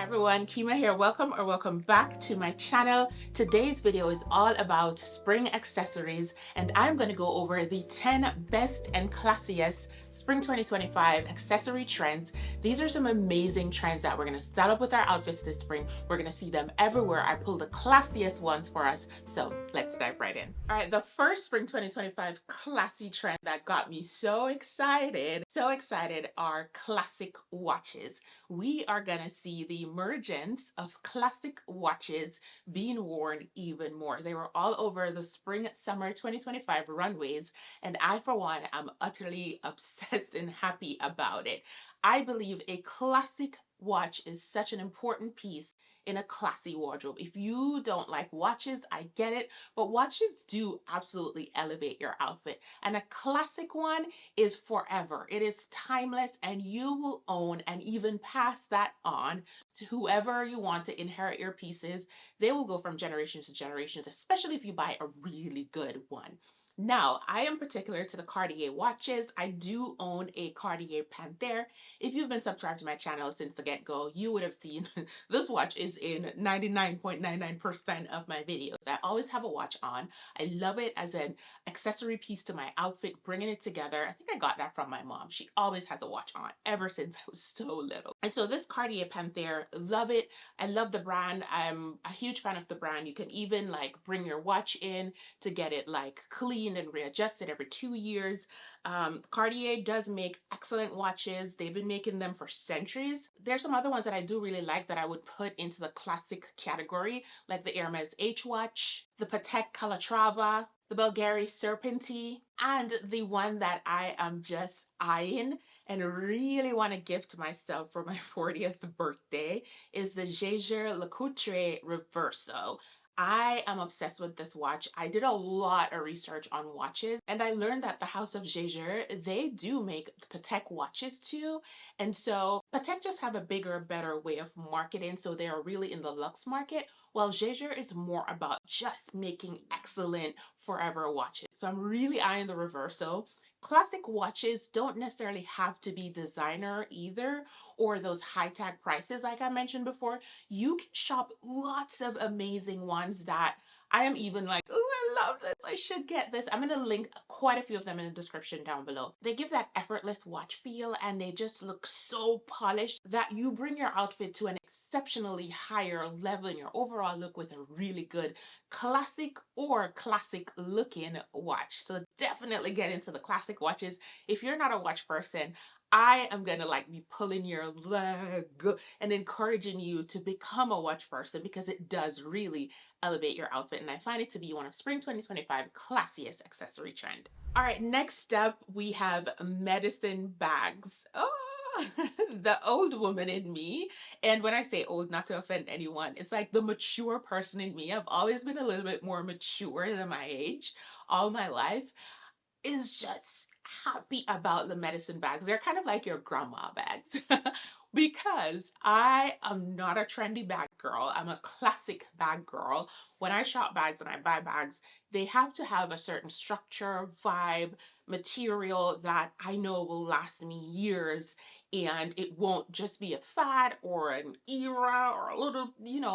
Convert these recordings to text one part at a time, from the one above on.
everyone, Kima here. Welcome back to my channel. Today's video is all about spring accessories, and I'm going to go over the 10 best and classiest spring 2025 accessory trends. These are some amazing trends that we're going to style up with our outfits this spring. We're going to see them everywhere. I pulled the classiest ones for us, so let's dive right in. All right, the first spring 2025 classy trend that got me so excited are classic watches. We are gonna see the emergence of classic watches being worn even more. They were all over the spring summer 2025 runways, and I for one am utterly obsessed and happy about it. I believe a classic watch is such an important piece in a classy wardrobe. If you don't like watches, I get it, but watches do absolutely elevate your outfit, and a classic one is forever. It is timeless, and you will own and even pass that on to whoever you want to inherit your pieces. They will go from generations to generations, especially if you buy a really good one. Now, I am particular to the Cartier watches. I do own a Cartier Panthère. If you've been subscribed to my channel since the get-go, you would have seen this watch is in 99.99% of my videos. I always have a watch on. I love it as an accessory piece to my outfit, bringing it together. I think I got that from my mom. She always has a watch on ever since I was so little. And so this Cartier Panthère, love it. I love the brand. I'm a huge fan of the brand. You can even like bring your watch in to get it like cleaned and readjusted every 2 years. Cartier does make excellent watches. They've been making them for centuries. There's some other ones that I do really like that I would put into the classic category, like the Hermes H watch, the Patek Calatrava, the Bulgari Serpenti, and the one that I am just eyeing and really want to gift to myself for my 40th birthday is the Jaeger LeCoultre Reverso. I am obsessed with this watch. I did a lot of research on watches, and I learned that the House of Jaeger, they do make the Patek watches too. And so Patek just have a bigger, better way of marketing, so they are really in the luxe market, while Jaeger is more about just making excellent forever watches. So I'm really eyeing the Reverso. Classic watches don't necessarily have to be designer either, or those high tag prices like I mentioned before. You can shop lots of amazing ones that I am even like, oh, I love this. I should get this. I'm going to link quite a few of them in the description down below. They give that effortless watch feel, and they just look so polished that you bring your outfit to an exceptionally higher level in your overall look with a really good classic or classic looking watch. So definitely get into the classic watches. If you're not a watch person, I am gonna like be pulling your leg and encouraging you to become a watch person, because it does really elevate your outfit, and I find it to be one of spring 2025 classiest accessory trend. All right, next up we have medicine bags. Oh, the old woman in me, and when I say old, not to offend anyone, it's like the mature person in me. I've always been a little bit more mature than my age all my life, is just happy about the medicine bags. They're kind of like your grandma bags because I am not a trendy bag girl. I'm a classic bag girl. When I shop bags and I buy bags, they have to have a certain structure, vibe, material that I know will last me years, and it won't just be a fad or an era or a little,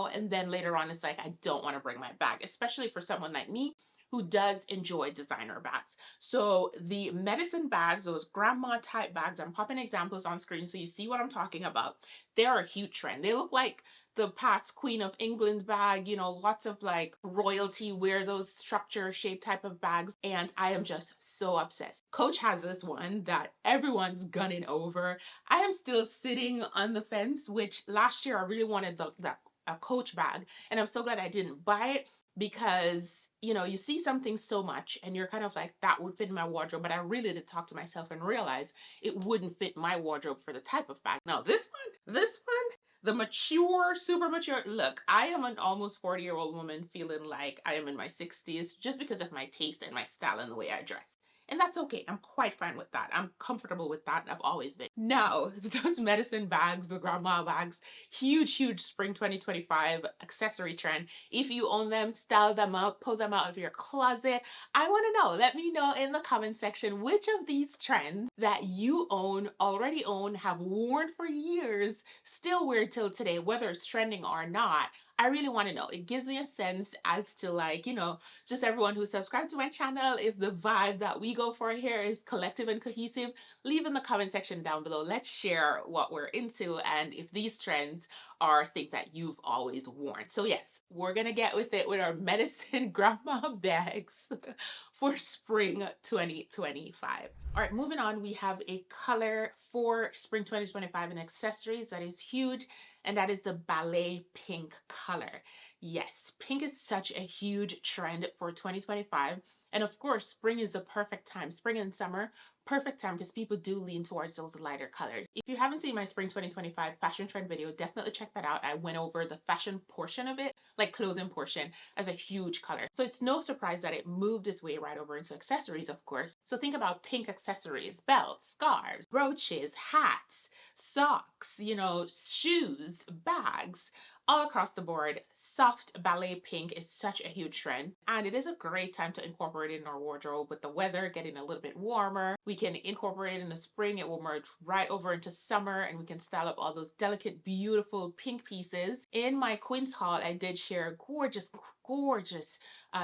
and then later on it's like, I don't want to bring my bag, especially for someone like me who does enjoy designer bags. So the medicine bags, those grandma type bags, I'm popping examples on screen so you see what I'm talking about. They're a huge trend. They look like the past Queen of England bag, lots of like royalty wear those structure shape type of bags, and I am just so obsessed. Coach has this one that everyone's gunning over. I am still sitting on the fence, which last year I really wanted a Coach bag, and I'm so glad I didn't buy it, because you see something so much and you're kind of like, that would fit in my wardrobe, but I really did talk to myself and realize it wouldn't fit my wardrobe for the type of bag. Now this one, the mature, super mature look. I am an almost 40-year-old woman feeling like I am in my 60s just because of my taste and my style and the way I dress. And that's okay. I'm quite fine with that. I'm comfortable with that. I've always been. Now, those medicine bags, the grandma bags, huge spring 2025 accessory trend. If you own them, style them up, pull them out of your closet. I want to know. Let me know in the comment section which of these trends that you own, already own, have worn for years, still wear till today, whether it's trending or not. I really want to know. It gives me a sense as to, like, you know, just everyone who's subscribed to my channel, if the vibe that we go for here is collective and cohesive. Leave in the comment section down below. Let's share what we're into and if these trends are things that you've always worn. So yes, we're gonna get with it with our medicine grandma bags for spring 2025. All right, moving on, we have a color for spring 2025 and accessories that is huge, and that is the Ballet pink color. Yes, pink is such a huge trend for 2025. And of course, spring is the perfect time. Spring and summer, perfect time because people do lean towards those lighter colors. If you haven't seen my spring 2025 fashion trend video, definitely check that out. I went over the fashion portion of it, like clothing portion, as a huge color. So it's no surprise that it moved its way right over into accessories, of course. So think about pink accessories, belts, scarves, brooches, hats, socks, you know, shoes, bags, all across the board. Soft ballet pink is such a huge trend, and it is a great time to incorporate it in our wardrobe. With the weather getting a little bit warmer, we can incorporate it in the spring. It will merge right over into summer, and we can style up all those delicate, beautiful pink pieces. In my Quince haul, I did share gorgeous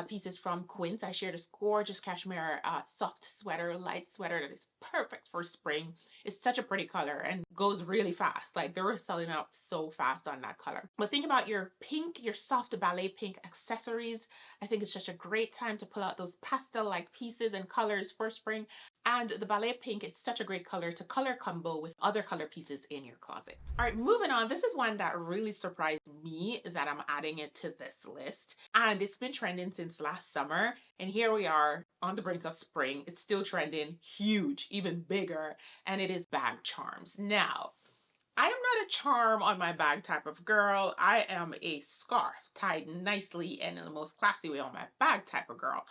pieces from Quince. I shared this gorgeous cashmere soft sweater, light sweater that is perfect for spring. It's such a pretty color and goes really fast. Like, they were selling out so fast on that color. But think about your pink, your soft ballet pink accessories. I think it's just a great time to pull out those pastel-like pieces and colors for spring. And the ballet pink is such a great color to color combo with other color pieces in your closet. All right, moving on. This is one that really surprised me that I'm adding it to this list. And it's been trending since last summer. And here we are on the brink of spring. It's still trending, huge, even bigger. And it is bag charms. Now, I am not a charm on my bag type of girl. I am a scarf tied nicely and in the most classy way on my bag type of girl.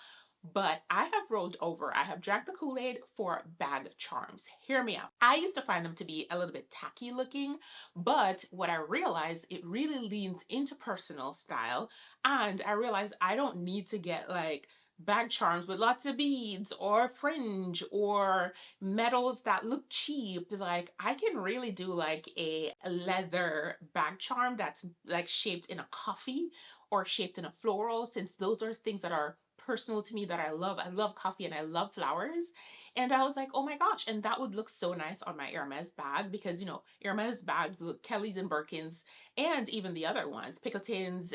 But I have rolled over. I have drank the Kool-Aid for bag charms. Hear me out. I used to find them to be a little bit tacky looking, but what I realized, it really leans into personal style. And I realized I don't need to get like bag charms with lots of beads or fringe or metals that look cheap. Like, I can really do like a leather bag charm that's like shaped in a coffee or shaped in a floral, since those are things that are personal to me that I love. I love coffee and I love flowers. And I was like, oh my gosh, and that would look so nice on my Hermes bag, because, you know, Hermes bags, Kellys and Birkins, and even the other ones, Picotins,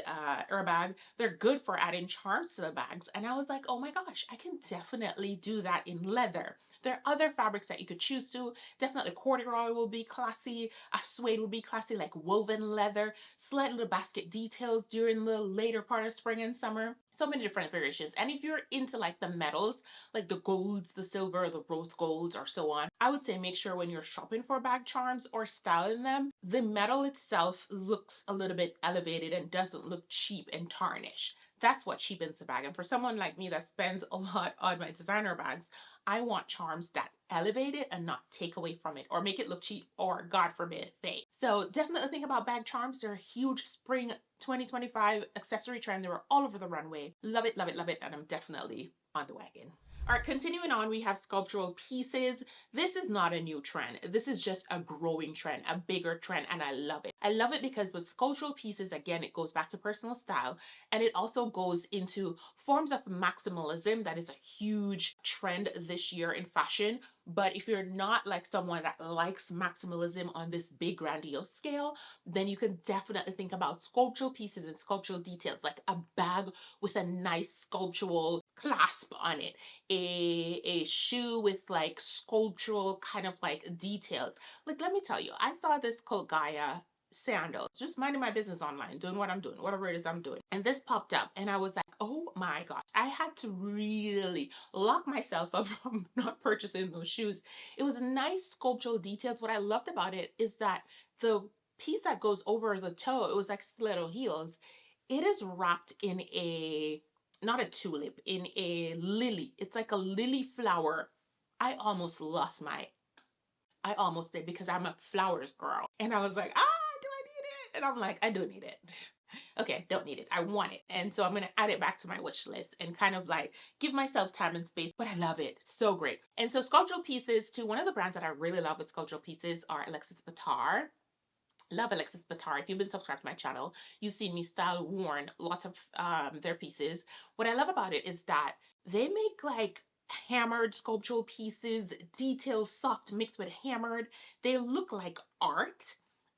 Herbag, they're good for adding charms to the bags. And I was like, oh my gosh, I can definitely do that in leather. There are other fabrics that you could choose to. Definitely corduroy will be classy. A suede would be classy, like woven leather. Slight little basket details during the later part of spring and summer. So many different variations. And if you're into like the metals, like the golds, the silver, the rose golds, or so on, I would say make sure when you're shopping for bag charms or styling them, the metal itself looks a little bit elevated and doesn't look cheap and tarnished. That's what cheapens the bag. And for someone like me that spends a lot on my designer bags, I want charms that elevate it and not take away from it or make it look cheap or, God forbid, fake. So definitely think about bag charms. They're a huge spring 2025 accessory trend. They were all over the runway. Love it, love it, love it. And I'm definitely on the wagon. All right, continuing on, we have sculptural pieces. This is not a new trend. This is just a growing trend, a bigger trend, and I love it. I love it because with sculptural pieces, again, it goes back to personal style, and it also goes into forms of maximalism. That is a huge trend this year in fashion. But if you're not like someone that likes maximalism on this big grandiose scale, then you can definitely think about sculptural pieces and sculptural details, like a bag with a nice sculptural clasp on it, a shoe with like sculptural kind of like details. Like, let me tell you, I saw this Cult Gaia sandals, just minding my business online, doing what I'm doing, whatever it is I'm doing. And this popped up and I was like, oh my gosh, I had to really lock myself up from not purchasing those shoes. It was nice sculptural details. What I loved about it is that the piece that goes over the toe, it was like stiletto heels. It is wrapped in a not a tulip, in a lily. It's like a lily flower. I almost did because I'm a flowers girl. And I was like, do I need it? And I'm like, I do need it. Okay, don't need it. I want it. And so I'm going to add it back to my wish list and kind of like give myself time and space, but I love it. It's so great. And so Sculptural Pieces, too, one of the brands that I really love with Sculptural Pieces are Alexis Batar. Love Alexis Batar. If you've been subscribed to my channel, you've seen me style worn lots of their pieces. What I love about it is that they make like hammered sculptural pieces, detailed, soft mixed with hammered. They look like art.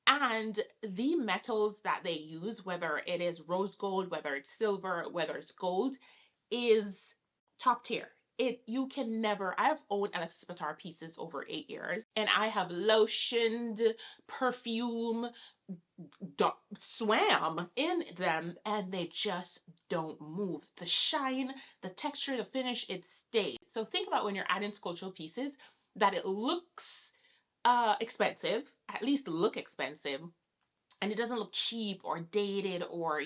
And the metals that they use, whether it is rose gold, whether it's silver, whether it's gold, is top tier. You can never. I have owned Alexis Batar pieces over 8 years, and I have lotioned, perfume, swam in them, and they just don't move. The shine, the texture, the finish, it stays. So think about when you're adding sculptural pieces that it looks expensive, at least look expensive, and it doesn't look cheap or dated or,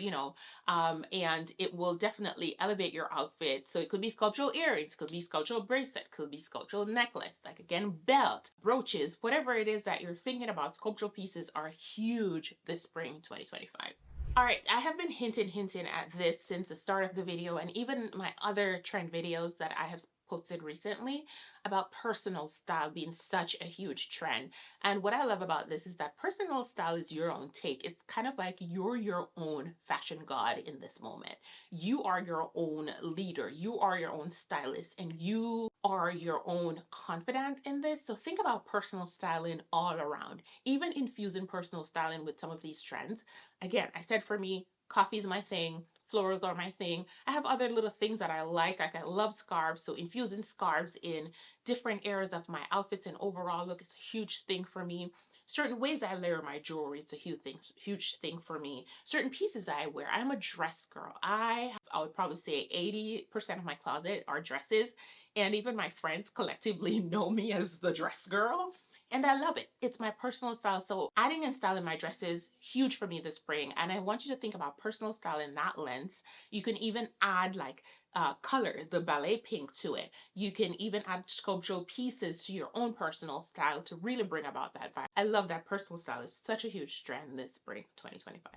and it will definitely elevate your outfit. So it could be sculptural earrings, could be sculptural bracelet, could be sculptural necklace, like again, belt, brooches, whatever it is that you're thinking about. Sculptural pieces are huge this spring 2025. All right, I have been hinting at this since the start of the video, and even my other trend videos that I have posted recently about personal style being such a huge trend. And what I love about this is that personal style is your own take. It's kind of like you're your own fashion god in this moment. You are your own leader. You are your own stylist, and you are your own confidant in this. So think about personal styling all around, even infusing personal styling with some of these trends. Again, I said for me, coffee is my thing. Florals are my thing. I have other little things that I like I love scarves, so infusing scarves in different areas of my outfits and overall look is a huge thing for me. Certain ways I layer my jewelry, it's a huge thing for me. Certain pieces I wear. I'm a dress girl. I would probably say 80% of my closet are dresses, and even my friends collectively know me as the dress girl. And I love it. It's my personal style. So adding and styling my dresses, huge for me this spring. And I want you to think about personal style in that lens. You can even add like color, the ballet pink to it. You can even add sculptural pieces to your own personal style to really bring about that vibe. I love that personal style is such a huge trend this spring 2025.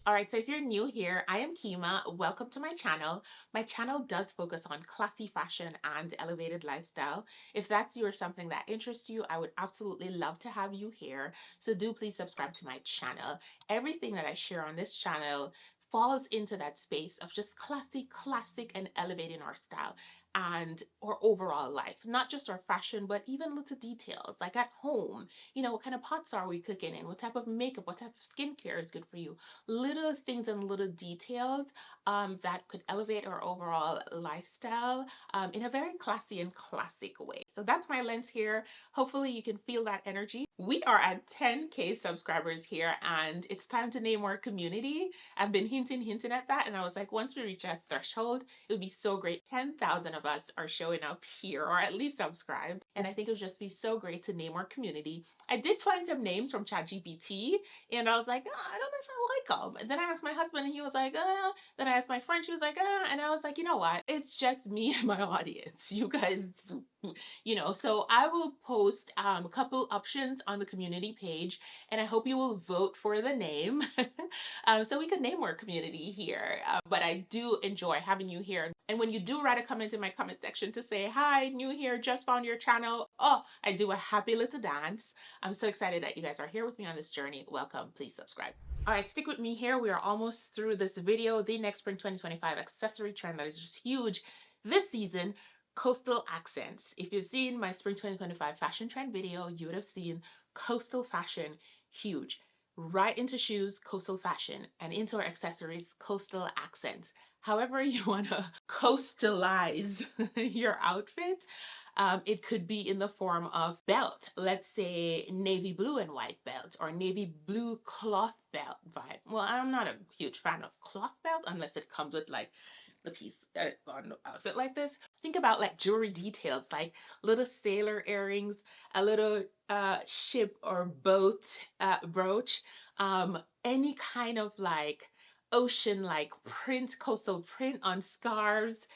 All right, so if you're new here, I am Kima. Welcome to my channel. My channel does focus on classy fashion and elevated lifestyle. If that's you or something that interests you, I would absolutely love to have you here. So do please subscribe to my channel. Everything that I share on this channel falls into that space of just classic and elevating our style and our overall life, not just our fashion, but even little details like at home, what kind of pots are we cooking in, what type of makeup, what type of skincare is good for you, little things and little details that could elevate our overall lifestyle in a very classy and classic way. So that's my lens here. Hopefully you can feel that energy. We are at 10K subscribers here, and it's time to name our community. I've been hinting at that, and I was like, once we reach that threshold, it would be so great. 10,000 of us are showing up here, or at least subscribed, and I think it would just be so great to name our community. I did find some names from ChatGPT, and I was like, oh, I don't know if I like them. And then I asked my husband, and he was like, then I asked my friend, she was like, and I was like, you know what? It's just me and my audience. You guys, so I will post a couple options on the community page, and I hope you will vote for the name so we can name our community here. But I do enjoy having you here. And when you do write a comment in my comment section to say, hi, new here, just found your channel, I do a happy little dance. I'm so excited that you guys are here with me on this journey. Welcome. Please subscribe. All right, stick with me here. We are almost through this video. The next spring 2025 accessory trend that is just huge this season, coastal accents. If you've seen my spring 2025 fashion trend video, you would have seen coastal fashion huge. Right into shoes, coastal fashion, and into our accessories, coastal accents. However you want to coastalize your outfit, it could be in the form of belt. Let's say navy blue and white belt, or navy blue cloth belt vibe. Well, I'm not a huge fan of cloth belt unless it comes with like the piece on the outfit like this. Think about like jewelry details, like little sailor earrings, a little ship or boat brooch, any kind of like ocean-like print, coastal print on scarves.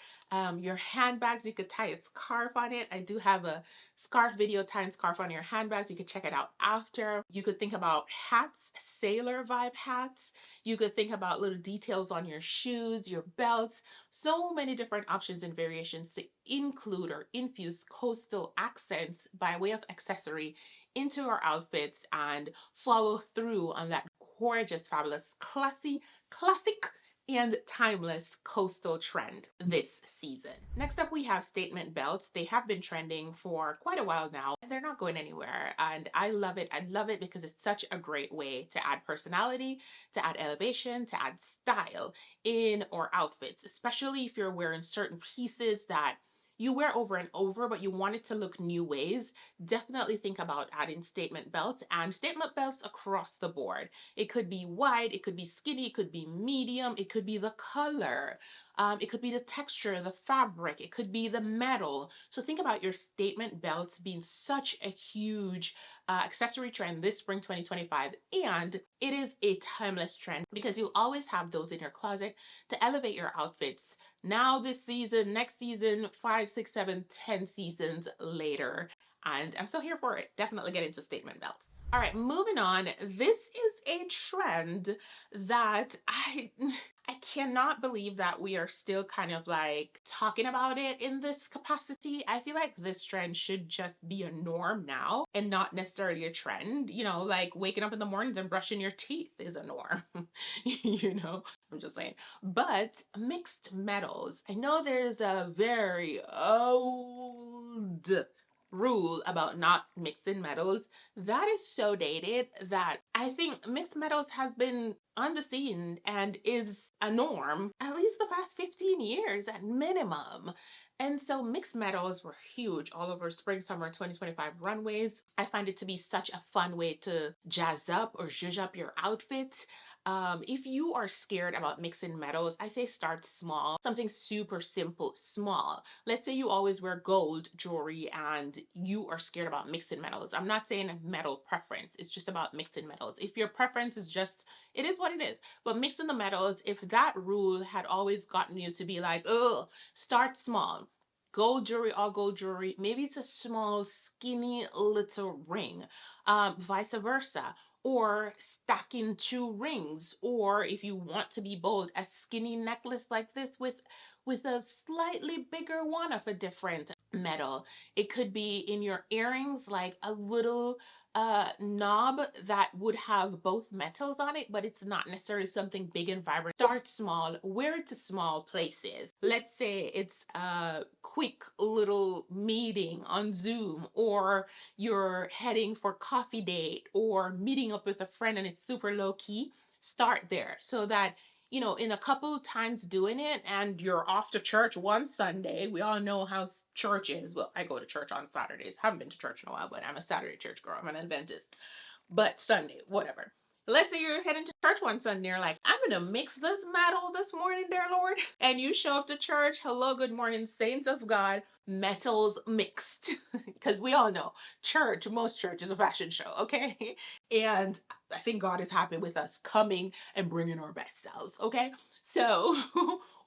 Your handbags, you could tie a scarf on it. I do have a scarf video tying scarf on your handbags. You could check it out after. You could think about hats, sailor vibe hats. You could think about little details on your shoes, your belts. So many different options and variations to include or infuse coastal accents by way of accessory into our outfits and follow through on that gorgeous, fabulous, classy, classic, and timeless coastal trend this season. Next up, we have statement belts. They have been trending for quite a while now, and they're not going anywhere. And I love it. I love it because it's such a great way to add personality, to add elevation, to add style in our outfits, especially if you're wearing certain pieces that you wear over and over, but you want it to look new ways. Definitely think about adding statement belts, and statement belts across the board. It could be wide, it could be skinny, it could be medium, it could be the color, it could be the texture, the fabric, it could be the metal. So think about your statement belts being such a huge accessory trend this spring 2025, and it is a timeless trend because you'll always have those in your closet to elevate your outfits now this season, next season, 5, 6, 7, 10 seasons later. And I'm still here for it. Definitely get into statement belts. All right, moving on. This is a trend that I cannot believe that we are still kind of like talking about it in this capacity. I feel like this trend should just be a norm now and not necessarily a trend. You know, like waking up in the mornings and brushing your teeth is a norm. You know, I'm just saying. But mixed metals. I know there's a very old rule about not mixing metals. That is so dated that I think mixed metals has been on the scene and is a norm at least the past 15 years at minimum. And so mixed metals were huge all over spring summer 2025 runways. I find it to be such a fun way to jazz up or zhuzh up your outfit. If you are scared about mixing metals, I say start small, something super simple, small. Let's say you always wear gold jewelry and you are scared about mixing metals. I'm not saying metal preference, it's just about mixing metals. If your preference is just, it is what it is. But mixing the metals, if that rule had always gotten you to be like, oh, start small. Gold jewelry, all gold jewelry. Maybe it's a small, skinny little ring. Vice versa. Or stacking 2 rings, or if you want to be bold, a skinny necklace like this with a slightly bigger one of a different metal. It could be in your earrings, like a little knob that would have both metals on it, but it's not necessarily something big and vibrant. Start small, wear it to small places. Let's say it's a quick little meeting on Zoom, or you're heading for coffee date or meeting up with a friend and it's super low key. Start there so that, you know, in a couple times doing it and you're off to church one Sunday. We all know how church is. Well, I go to church on Saturdays. Haven't been to church in a while, but I'm a Saturday church girl. I'm an Adventist. But Sunday, whatever. Let's say you're heading to church one Sunday, you're like, I'm gonna mix this metal this morning, dear Lord. And you show up to church, hello, good morning, saints of God, metals mixed. Because we all know church, most church is a fashion show, okay? And I think God is happy with us coming and bringing our best selves, okay? So,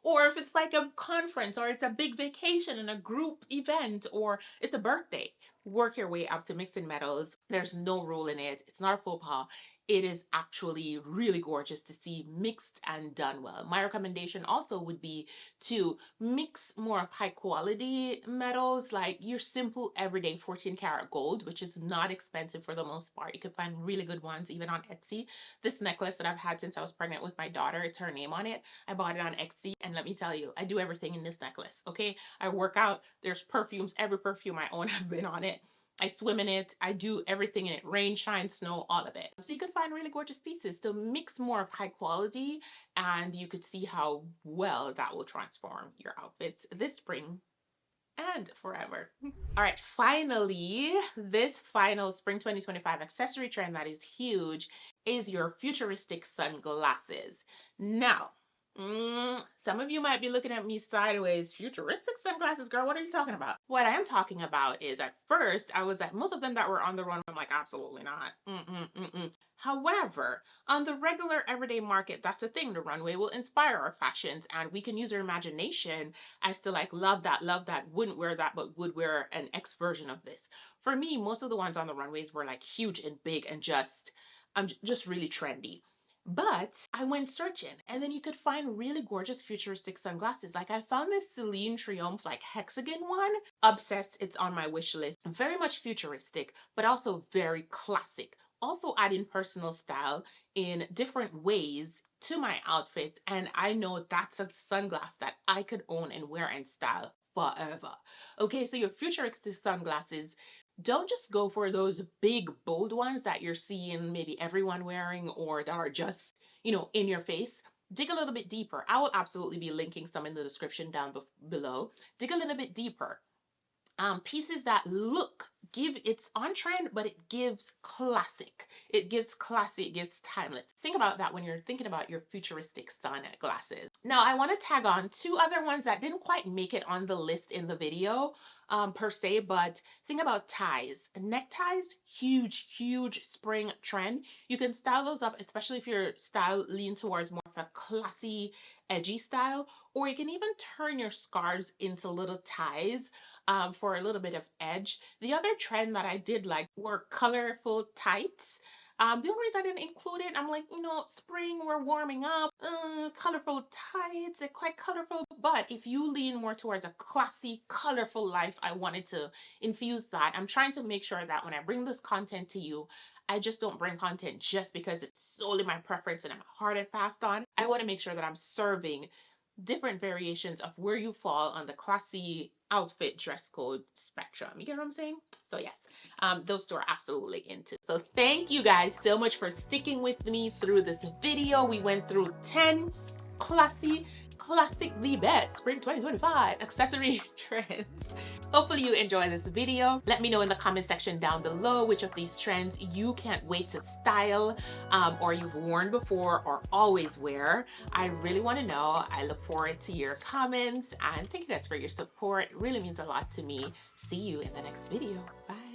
or if it's like a conference or it's a big vacation and a group event or it's a birthday, work your way up to mixing metals. There's no rule in it. It's not a faux pas. It is actually really gorgeous to see mixed and done well. My recommendation also would be to mix more of high quality metals, like your simple everyday 14 karat gold, which is not expensive for the most part. You can find really good ones even on Etsy. This necklace that I've had since I was pregnant with my daughter, it's her name on it. I bought it on Etsy, and let me tell you, I do everything in this necklace, okay? I work out, there's perfumes, every perfume I own have been on it. I swim in it, I do everything in it, rain, shine, snow, all of it. So you can find really gorgeous pieces to mix more of high quality, and you could see how well that will transform your outfits this spring and forever. All right, finally, this final spring 2025 accessory trend that is huge is your futuristic sunglasses. Now, some of you might be looking at me sideways. Futuristic sunglasses, girl, what are you talking about? What I am talking about is, at first I was like, most of them that were on the run, I'm like, absolutely not. However, on the regular everyday market, that's the thing. The runway will inspire our fashions and we can use our imagination as to like, love that, wouldn't wear that, but would wear an X version of this. For me, most of the ones on the runways were like huge and big and just really trendy. But I went searching and then you could find really gorgeous futuristic sunglasses. Like I found this Celine Triomphe like hexagon one. Obsessed, it's on my wish list. Very much futuristic, but also very classic. Also adding personal style in different ways to my outfit. And I know that's a sunglass that I could own and wear and style forever. Okay, so your futuristic sunglasses, don't just go for those big bold ones that you're seeing maybe everyone wearing or that are just, you know, in your face. Dig a little bit deeper. I will absolutely be linking some in the description down below. Dig a little bit deeper. Pieces that it's on trend, but it gives classic. It gives classy, it gives timeless. Think about that when you're thinking about your futuristic sunglasses. Now, I want to tag on two other ones that didn't quite make it on the list in the video per se, but think about ties. Neckties, huge spring trend. You can style those up, especially if your style leans towards more of a classy, edgy style, or you can even turn your scarves into little ties for a little bit of edge. The other trend that I did like were colorful tights. The only reason I didn't include it, I'm like, you know, spring, we're warming up, colorful tights, they're quite colorful. But if you lean more towards a classy, colorful life, I wanted to infuse that. I'm trying to make sure that when I bring this content to you, I just don't bring content just because it's solely my preference and I'm hard and fast on. I want to make sure that I'm serving different variations of where you fall on the classy outfit dress code spectrum. You get what I'm saying? So yes, those two are absolutely into. So thank you guys so much for sticking with me through this video. We went through 10 classy, classic the best spring 2025 accessory trends. Hopefully you enjoy this video. Let me know in the comment section down below which of these trends you can't wait to style or you've worn before or always wear. I really want to know. I look forward to your comments and thank you guys for your support. It really means a lot to me. See you in the next video. Bye.